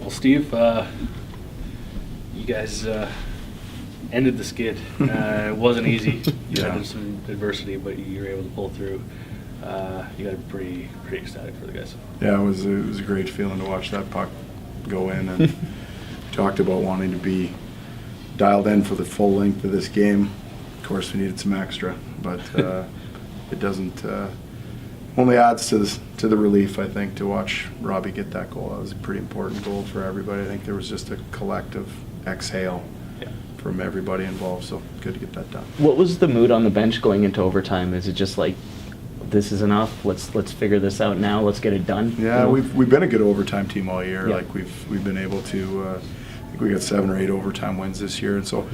Well, Steve, you guys ended the skid. It wasn't easy. You had some adversity, but you were able to pull through. You got to be pretty ecstatic for the guys. Yeah, it was a great feeling to watch that puck go in, and talked about wanting to be dialed in for the full length of this game. Of course, we needed some extra, but it doesn't. Only adds to the relief, I think, to watch Robbie get that goal. That was a pretty important goal for everybody. I think there was just a collective exhale from everybody involved, so good to get that done. What was the mood on the bench going into overtime? Is it just like, this is enough, let's figure this out now, let's get it done? Yeah, we've been a good overtime team all year. Yeah. Like we've been able to, I think we got 7 or 8 overtime wins this year, and so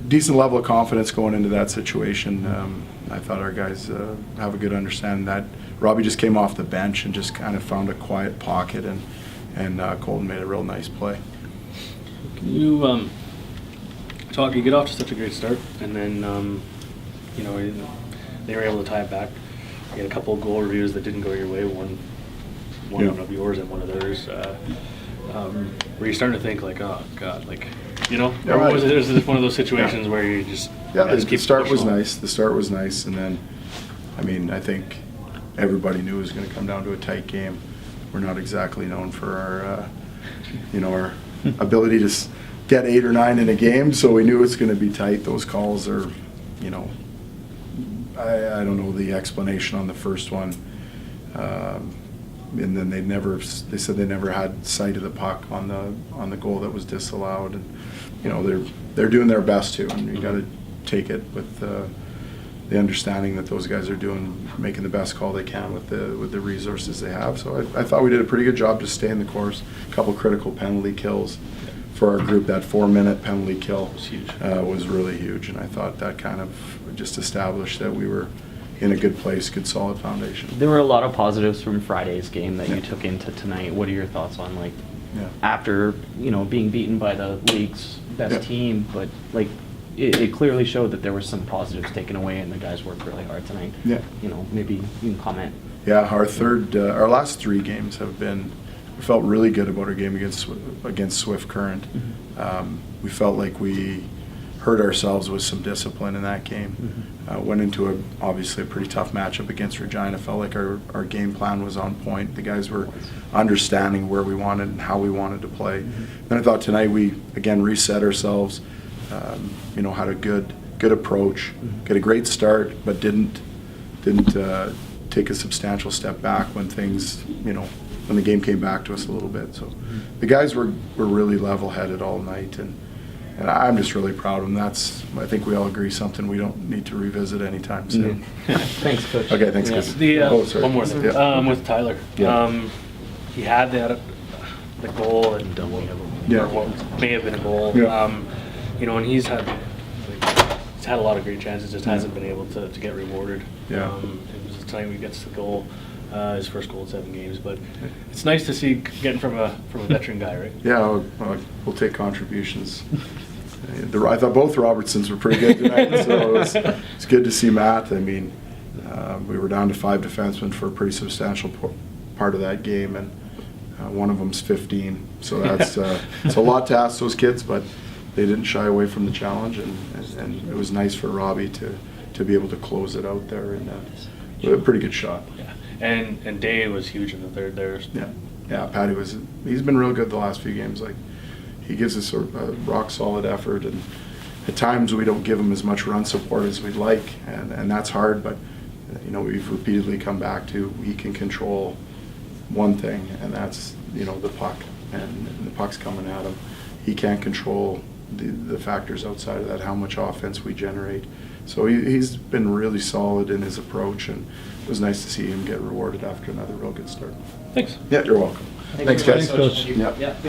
decent level of confidence going into that situation. I thought our guys have a good understanding that Robbie just came off the bench and just kind of found a quiet pocket, and Colton made a real nice play. Can you talk? You get off to such a great start, and then they were able to tie it back. You had a couple of goal reviews that didn't go your way. One of yours and one of theirs. Were you starting to think like, oh God, like, or was it one of those situations where you just the start was nice. The start was nice, and then, I mean, I think everybody knew it was going to come down to a tight game. We're not exactly known for our ability to get 8 or 9 in a game, so we knew it's going to be tight. Those calls are, I don't know the explanation on the first one. And then they said they never had sight of the puck on the goal that was disallowed, and they're doing their best to, and you got to take it with the understanding that those guys are making the best call they can with the resources they have. So I thought we did a pretty good job to stay in the course. A couple critical penalty kills for our group. That 4-minute penalty kill was really huge, and I thought that kind of just established that we were in a good place, good solid foundation. There were a lot of positives from Friday's game that you took into tonight. What are your thoughts on, like, after being beaten by the league's best team, but like it clearly showed that there were some positives taken away and the guys worked really hard tonight. Maybe you can comment. Our last 3 games have been, we felt really good about our game against Swift Current. We felt like we hurt ourselves with some discipline in that game. Went into obviously a pretty tough matchup against Regina. Felt like our game plan was on point. The guys were understanding where we wanted and how we wanted to play. Then I thought tonight we again reset ourselves. Had a good approach, get a great start, but didn't take a substantial step back when things, when the game came back to us a little bit. So the guys were really level-headed all night, and I'm just really proud of them. That's, I think we all agree, something we don't need to revisit anytime soon. Thanks, Coach. Okay, thanks, guys. One more thing. With Tyler. He had the goal and what may have been a goal. And he's had a lot of great chances, just hasn't been able to get rewarded. It was the time he gets the goal, his first goal in 7 games. But it's nice to see getting from a veteran guy, right? Yeah, we'll take contributions. I thought both Robertsons were pretty good tonight, so it's good to see Matt. I mean, we were down to 5 defensemen for a pretty substantial part of that game, and one of them's 15. So that's it's a lot to ask those kids, but they didn't shy away from the challenge, and it was nice for Robbie to be able to close it out there, and a pretty good shot. And Day was huge in the third there. Patty he's been real good the last few games. Like, he gives us a rock solid effort, and at times we don't give him as much run support as we'd like, and that's hard, but we've repeatedly come back to he can control one thing, and that's the puck, and the puck's coming at him. He can't control the factors outside of that, how much offense we generate. So he's been really solid in his approach, and it was nice to see him get rewarded after another real good start. Thanks. Yeah, you're welcome. Thanks, guys. Coach. Yep.